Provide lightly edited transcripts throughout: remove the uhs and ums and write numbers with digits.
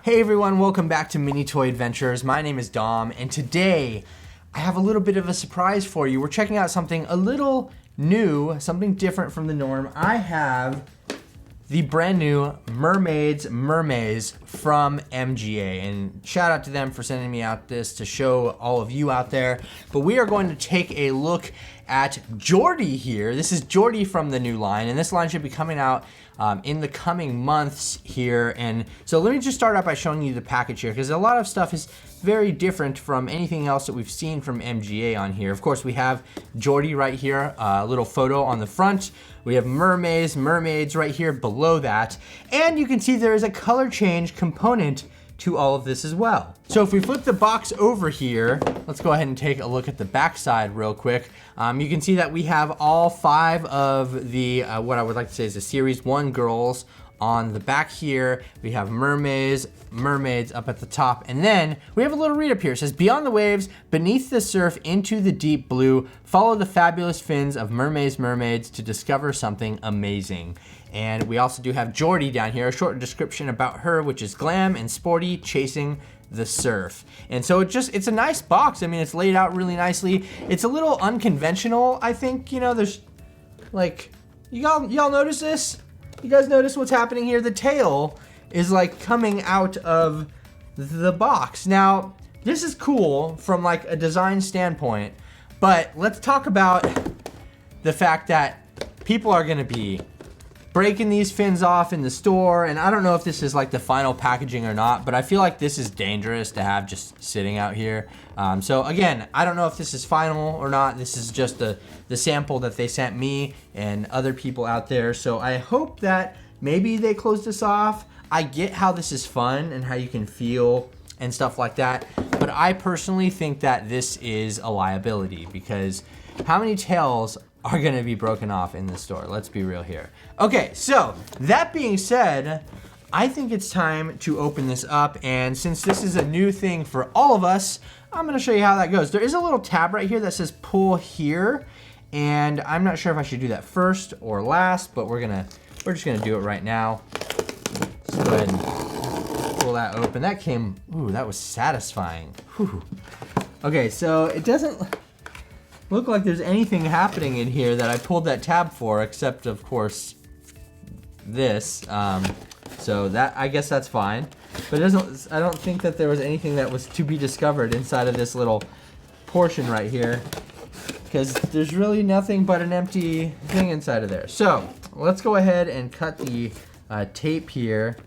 Hey everyone, welcome back to Mini Toy Adventures. My name is Dom, and today I have a little bit of a surprise for you. We're checking out something a little new, something different from the norm. I have the brand new Mermaze Mermaidz from MGA, and shout out to them for sending me out this to show all of you out there. But we are going to take a look at Jordie here. This is Jordie from the new line, and this line should be coming out in the coming months here. And so let me just start out by showing you the package here, because a lot of stuff is very different from anything else that we've seen from MGA on here. Of course, we have Jordie right here, a little photo on the front. We have Mermaze Mermaidz right here below that. And you can see there is a color change component to all of this as well. So if we flip the box over here, let's go ahead and take a look at the back side real quick. You can see that we have all 5 of the, what I would like to say is the Series 1 girls on the back here. We have Mermaze Mermaidz up at the top, and then we have a little read up here. It says, beyond the waves, beneath the surf, into the deep blue, follow the fabulous fins of Mermaze Mermaidz to discover something amazing. And we also do have Jordie down here, a short description about her, which is glam and sporty, chasing the surf. And so it's a nice box. I mean, it's laid out really nicely. It's a little unconventional, I think. You know, there's like, y'all notice this? You guys notice what's happening here? The tail is like coming out of the box. Now, this is cool from like a design standpoint, but let's talk about the fact that people are gonna be breaking these fins off in the store, and I don't know if this is like the final packaging or not, but I feel like this is dangerous to have just sitting out here. So again, I don't know if this is final or not. This is just the sample that they sent me and other people out there. So I hope that maybe they close this off. I get how this is fun and how you can feel and stuff like that, but I personally think that this is a liability, because how many tails are gonna be broken off in the store? Let's be real here. Okay, so that being said, I think it's time to open this up, and since this is a new thing for all of us, I'm gonna show you how that goes. There is a little tab right here that says pull here, and I'm not sure if I should do that first or last, but we're just gonna do it right now. Let's go ahead and pull that open. That came, ooh, that was satisfying. Whew. Okay, so it doesn't look like there's anything happening in here that I pulled that tab for, except of course this. So that, I guess that's fine. But I don't think that there was anything that was to be discovered inside of this little portion right here, because there's really nothing but an empty thing inside of there. So let's go ahead and cut the tape here.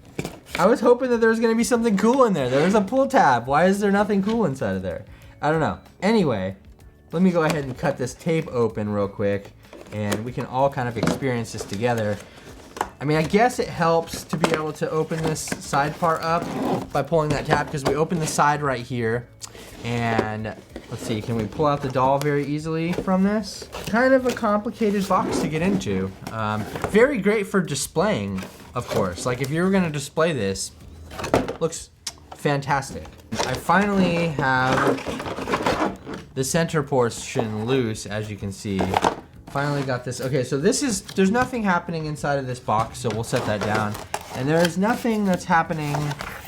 I was hoping that there was gonna be something cool in there. There's a pull tab. Why is there nothing cool inside of there? I don't know. Anyway, let me go ahead and cut this tape open real quick, and we can all kind of experience this together. I mean, I guess it helps to be able to open this side part up by pulling that tab, because we open the side right here, and let's see, can we pull out the doll very easily from this? Kind of a complicated box to get into. Very great for displaying, of course. Like if you were gonna display this, looks fantastic. I finally have the center portion loose, as you can see. Finally got this. Okay, so there's nothing happening inside of this box, so we'll set that down. And there is nothing that's happening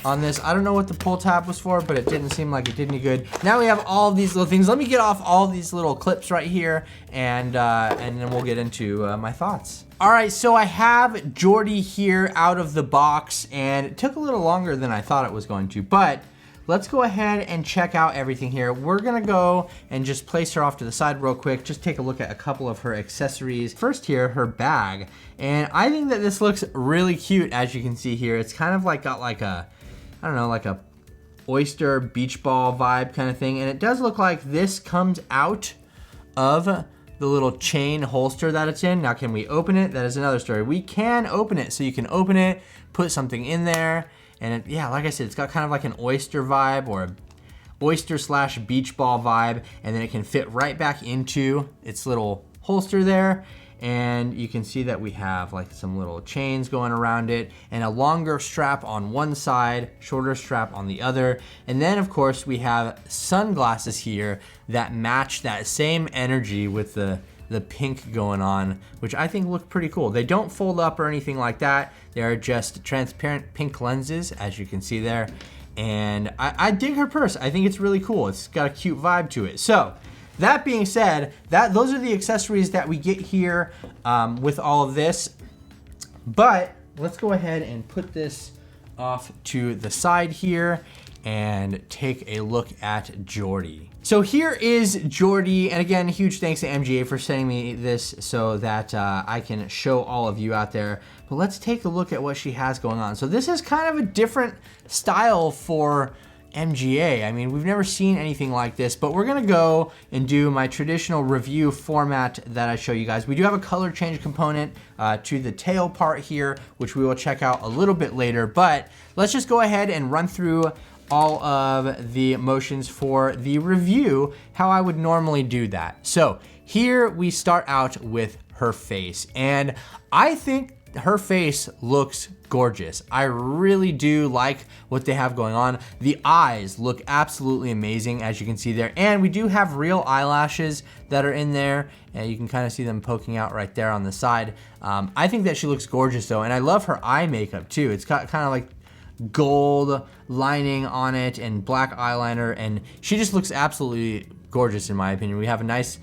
on this. I don't know what the pull tab was for, but it didn't seem like it did any good. Now we have all these little things. Let me get off all these little clips right here, and then we'll get into my thoughts. All right, so I have Jordie here out of the box, and it took a little longer than I thought it was going to, but let's go ahead and check out everything here. We're gonna go and just place her off to the side real quick, just take a look at a couple of her accessories. First here, her bag. And I think that this looks really cute, as you can see here. It's kind of like got like a, I don't know, like a oyster beach ball vibe kind of thing. And it does look like this comes out of the little chain holster that it's in. Now, can we open it? That is another story. We can open it, so you can open it, put something in there. And yeah, like I said, it's got kind of like an oyster vibe, or a oyster slash beach ball vibe, and then it can fit right back into its little holster there. And you can see that we have like some little chains going around it, and a longer strap on one side, shorter strap on the other. And then of course we have sunglasses here that match that same energy with the the pink going on, which I think look pretty cool. They don't fold up or anything like that. They're just transparent pink lenses, as you can see there. And I dig her purse. I think it's really cool. It's got a cute vibe to it. So that being said, those are the accessories that we get here with all of this. But let's go ahead and put this off to the side here and take a look at Jordie. So here is Jordie, and again, huge thanks to MGA for sending me this so that I can show all of you out there. But let's take a look at what she has going on. So this is kind of a different style for MGA. I mean, we've never seen anything like this, but we're gonna go and do my traditional review format that I show you guys. We do have a color change component to the tail part here, which we will check out a little bit later, but let's just go ahead and run through all of the motions for the review, how I would normally do that. So here we start out with her face, and I think her face looks gorgeous. I really do like what they have going on. The eyes look absolutely amazing, as you can see there, and we do have real eyelashes that are in there, and you can kind of see them poking out right there on the side. I think that she looks gorgeous though, and I love her eye makeup too. It's got kind of like gold lining on it and black eyeliner, and she just looks absolutely gorgeous in my opinion. We have a nice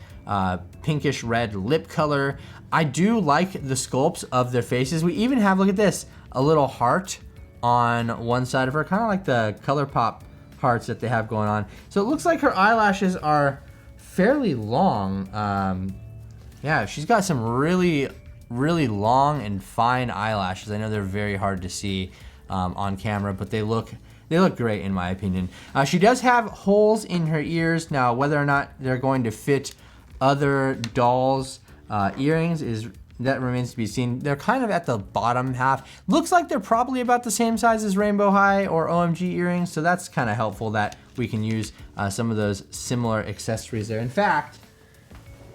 pinkish red lip color. I do like the sculpts of their faces. We even have, look at this, a little heart on one side of her, kind of like the ColourPop hearts that they have going on. So it looks like her eyelashes are fairly long. Yeah, she's got some really long and fine eyelashes. I know they're very hard to see on camera, but they look great in my opinion. She does have holes in her ears. Now, whether or not they're going to fit other dolls' earrings that remains to be seen. They're kind of at the bottom half. Looks like they're probably about the same size as Rainbow High or OMG earrings, so that's kind of helpful that we can use some of those similar accessories there. In fact,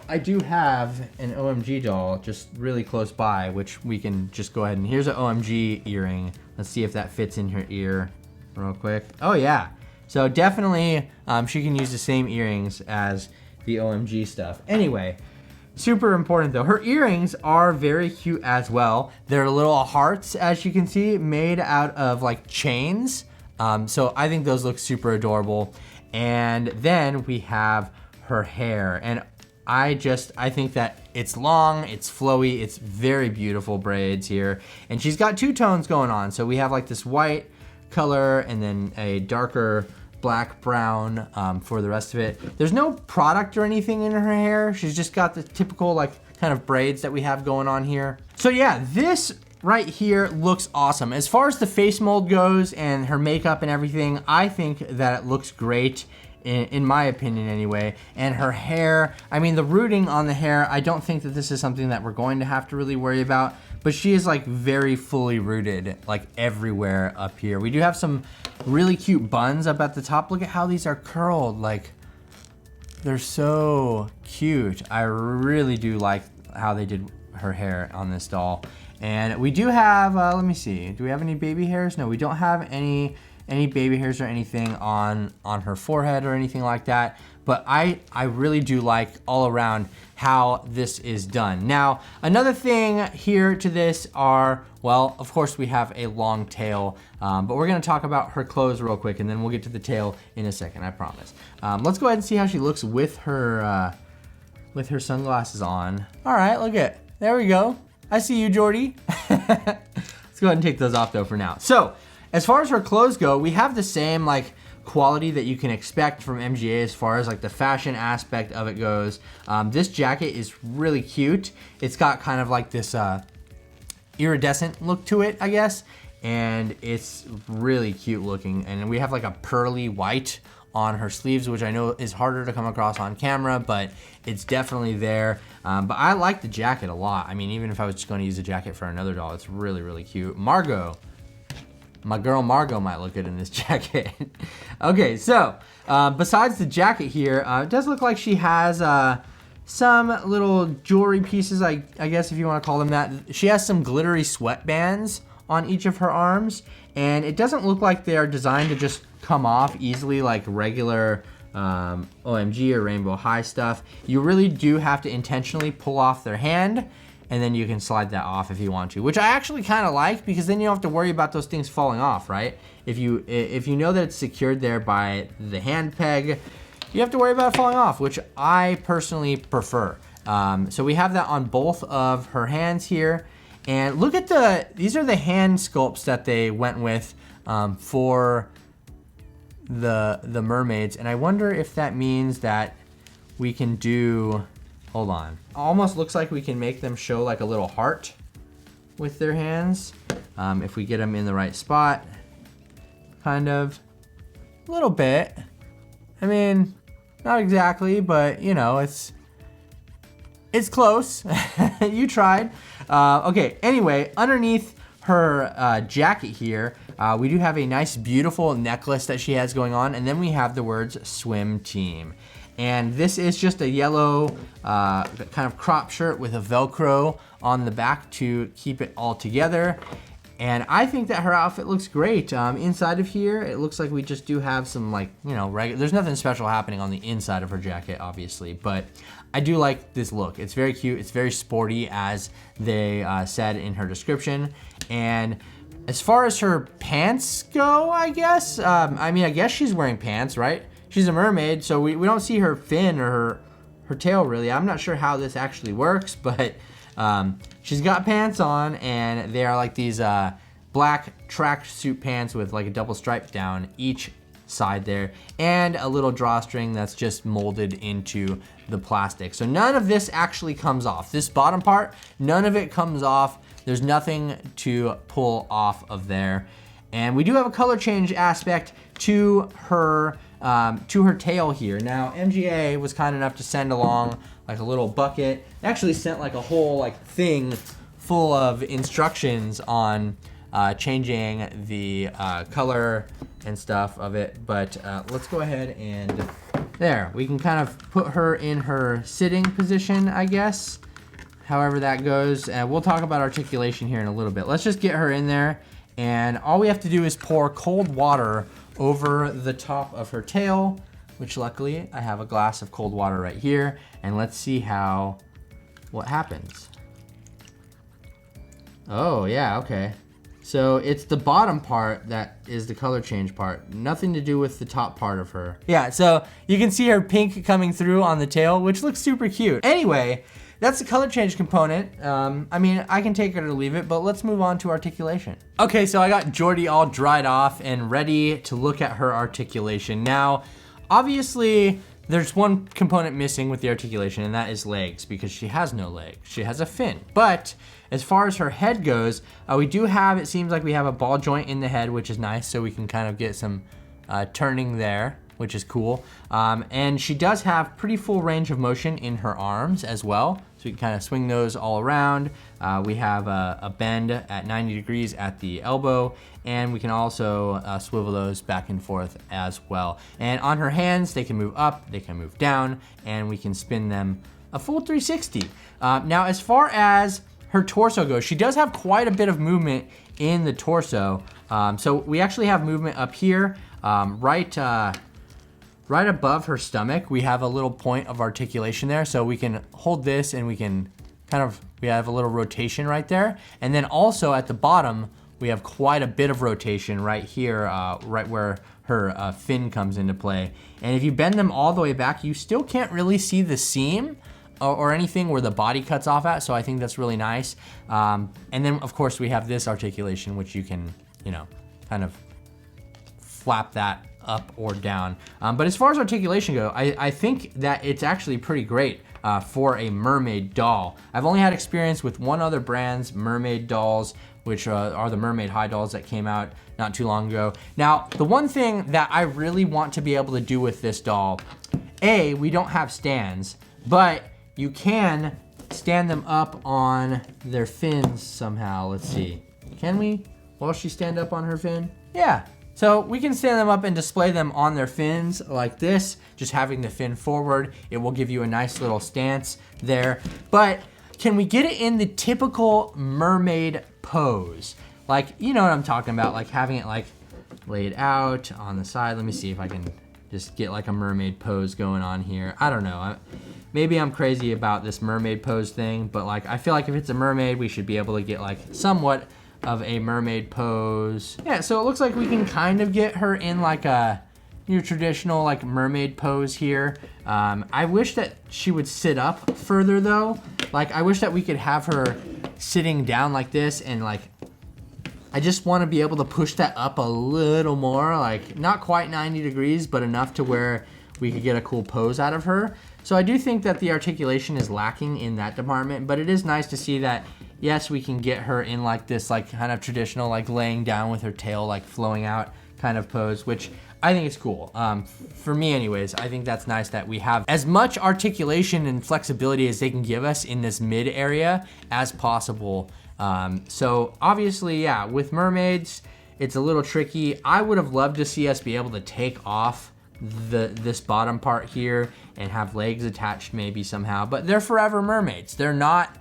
I do have an OMG doll just really close by, which we can just go ahead and, here's an OMG earring. Let's see if that fits in her ear real quick. Oh yeah, so definitely she can use the same earrings as the OMG stuff. Anyway, super important though, her earrings are very cute as well. They're little hearts, as you can see, made out of like chains. So I think those look super adorable. And then we have her hair, and I think that it's long, it's flowy, it's very beautiful braids here. And she's got two tones going on. So we have like this white color and then a darker black brown for the rest of it. There's no product or anything in her hair. She's just got the typical like kind of braids that we have going on here. So yeah, this right here looks awesome. As far as the face mold goes and her makeup and everything, I think that it looks great. In my opinion anyway. And her hair, I mean the rooting on the hair, I don't think that this is something that we're going to have to really worry about, but she is like very fully rooted like everywhere up here. We do have some really cute buns up at the top. Look at how these are curled, like they're so cute. I really do like how they did her hair on this doll. And we do have, let me see, do we have any baby hairs? No, we don't have any baby hairs or anything on her forehead or anything like that. But I really do like all around how this is done. Now, another thing here to this are, well, of course we have a long tail, but we're gonna talk about her clothes real quick and then we'll get to the tail in a second, I promise. Let's go ahead and see how she looks with her sunglasses on. All right, look at, there we go. I see you, Jordie. Let's go ahead and take those off though for now. So, as far as her clothes go, we have the same like quality that you can expect from MGA as far as like the fashion aspect of it goes. This jacket is really cute. It's got kind of like this iridescent look to it, I guess, and it's really cute looking. And we have like a pearly white on her sleeves, which I know is harder to come across on camera, but it's definitely there. But I like the jacket a lot. I mean, even if I was just going to use a jacket for another doll, it's really, really cute. Margot. My girl Margot might look good in this jacket. Okay, so besides the jacket here, it does look like she has some little jewelry pieces, I guess if you want to call them that. She has some glittery sweatbands on each of her arms, and it doesn't look like they are designed to just come off easily like regular OMG or Rainbow High stuff. You really do have to intentionally pull off their hand, and then you can slide that off if you want to, which I actually kind of like, because then you don't have to worry about those things falling off, right? If you know that it's secured there by the hand peg, you have to worry about it falling off, which I personally prefer. So we have that on both of her hands here. And look at these are the hand sculpts that they went with for the mermaids. And I wonder if that means that we can do, hold on. Almost looks like we can make them show like a little heart with their hands. If we get them in the right spot, kind of, a little bit. I mean, not exactly, but you know, it's close. You tried. Okay, anyway, underneath her jacket here, we do have a nice, beautiful necklace that she has going on, and then we have the words swim team. And this is just a yellow kind of crop shirt with a Velcro on the back to keep it all together. And I think that her outfit looks great. Inside of here, it looks like we just do have some, like, you know, there's nothing special happening on the inside of her jacket, obviously, but I do like this look. It's very cute. It's very sporty, as they said in her description. And as far as her pants go, I guess, I mean, I guess she's wearing pants, right? She's a mermaid, so we don't see her fin or her tail, really. I'm not sure how this actually works, but she's got pants on, and they are like these black tracksuit pants with like a double stripe down each side there, and a little drawstring that's just molded into the plastic. So none of this actually comes off. This bottom part, none of it comes off. There's nothing to pull off of there. And we do have a color change aspect to her tail here. Now, MGA was kind enough to send along like a little bucket. They actually sent like a whole like thing full of instructions on changing the color and stuff of it. But let's go ahead and there, we can kind of put her in her sitting position, I guess. However that goes. We'll talk about articulation here in a little bit. Let's just get her in there. And all we have to do is pour cold water over the top of her tail, which luckily I have a glass of cold water right here. And let's see what happens. Oh yeah, okay. So it's the bottom part that is the color change part. Nothing to do with the top part of her. Yeah, so you can see her pink coming through on the tail, which looks super cute. Anyway, that's the color change component. I mean, I can take it or leave it, but let's move on to articulation. Okay, so I got Jordie all dried off and ready to look at her articulation. Now, obviously, there's one component missing with the articulation, and that is legs, because she has no legs. She has a fin. But as far as her head goes, we do have, it seems like we have a ball joint in the head, which is nice, so we can kind of get some turning there, which is cool. And she does have pretty full range of motion in her arms as well, so we can kind of swing those all around. We have a bend at 90 degrees at the elbow, and we can also swivel those back and forth as well. And on her hands, they can move up, they can move down, and we can spin them a full 360. Now, as far as her torso goes, she does have quite a bit of movement in the torso. So we actually have movement up here, right above her stomach. We have a little point of articulation there, so we can hold this and we can we have a little rotation right there. And then also at the bottom, we have quite a bit of rotation right here, right where her fin comes into play. And if you bend them all the way back, you still can't really see the seam or anything where the body cuts off at, so I think that's really nice. And then of course we have this articulation, which you can, you know, kind of flap that up or down. But as far as articulation go, I think that it's actually pretty great for a mermaid doll. I've only had experience with one other brand's mermaid dolls, which are the Mermaid High dolls that came out not too long ago. Now, the one thing that I really want to be able to do with this doll, we don't have stands, but you can stand them up on their fins somehow. Let's see. Can we? Will she stand up on her fin? Yeah. So we can stand them up and display them on their fins like this, just having the fin forward. It will give you a nice little stance there. But can we get it in the typical mermaid pose? Like, you know what I'm talking about, like having it like laid out on the side. Let me see if I can just get like a mermaid pose going on here. I don't know. Maybe I'm crazy about this mermaid pose thing, but like I feel like if it's a mermaid, we should be able to get like somewhat of a mermaid pose. Yeah, so it looks like we can kind of get her in like a your traditional like mermaid pose here. I wish that she would sit up further though. Like I wish that we could have her sitting down like this, and like I just want to be able to push that up a little more, like not quite 90 degrees, but enough to where we could get a cool pose out of her. So I do think that the articulation is lacking in that department, but it is nice to see that, yes, we can get her in like this like kind of traditional like laying down with her tail like flowing out kind of pose, which I think is cool. For me anyways, I think that's nice that we have as much articulation and flexibility as they can give us in this mid area as possible. So obviously, yeah, with mermaids, it's a little tricky. I would have loved to see us be able to take off this bottom part here and have legs attached maybe somehow, but they're forever mermaids. They're not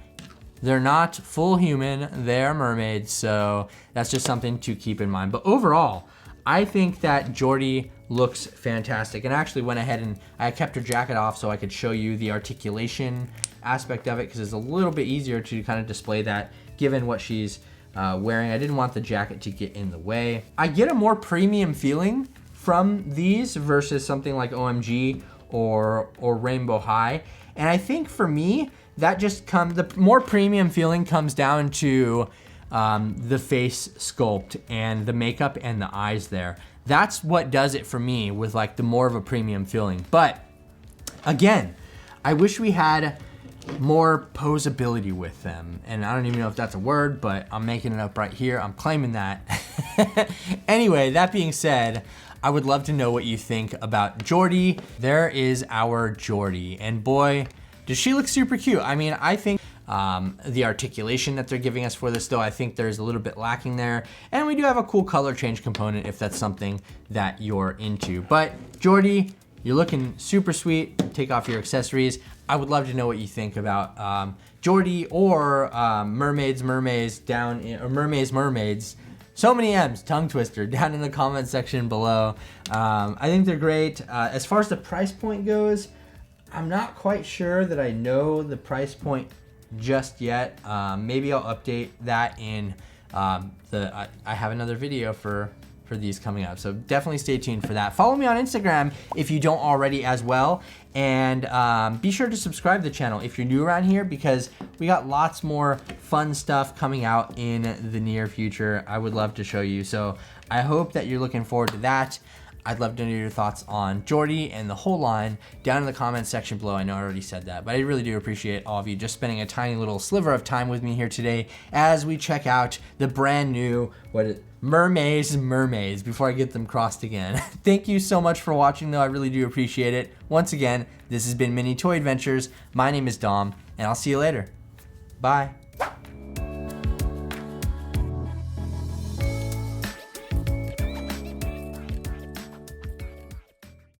full human, they're mermaids, so that's just something to keep in mind. But overall, I think that Jordie looks fantastic, and I actually went ahead and I kept her jacket off so I could show you the articulation aspect of it, because it's a little bit easier to kind of display that given what she's wearing. I didn't want the jacket to get in the way. I get a more premium feeling from these versus something like OMG or Rainbow High, and I think for me that just the more premium feeling comes down to the face sculpt and the makeup and the eyes there. That's what does it for me with like the more of a premium feeling. But again, I wish we had more posability with them. And I don't even know if that's a word, but I'm making it up right here. I'm claiming that. Anyway, that being said, I would love to know what you think about Jordie. There is our Jordie, and boy, does she look super cute. I mean, I think the articulation that they're giving us for this though, I think there's a little bit lacking there. And we do have a cool color change component if that's something that you're into. But Jordie, you're looking super sweet. Take off your accessories. I would love to know what you think about Jordie or Mermaze Mermaidz. So many M's, tongue twister, down in the comment section below. I think they're great. As far as the price point goes, I'm not quite sure that I know the price point just yet. Maybe I'll update that in I have another video for these coming up, so definitely stay tuned for that. Follow me on Instagram if you don't already as well, and be sure to subscribe to the channel if you're new around here, because we got lots more fun stuff coming out in the near future. I would love to show you, so I hope that you're looking forward to that. I'd love to know your thoughts on Jordie and the whole line down in the comments section below. I know I already said that, but I really do appreciate all of you just spending a tiny little sliver of time with me here today as we check out the brand new, Mermaze Mermaidz, before I get them crossed again. Thank you so much for watching though, I really do appreciate it. Once again, this has been Mini Toy Adventures. My name is Dom, and I'll see you later. Bye.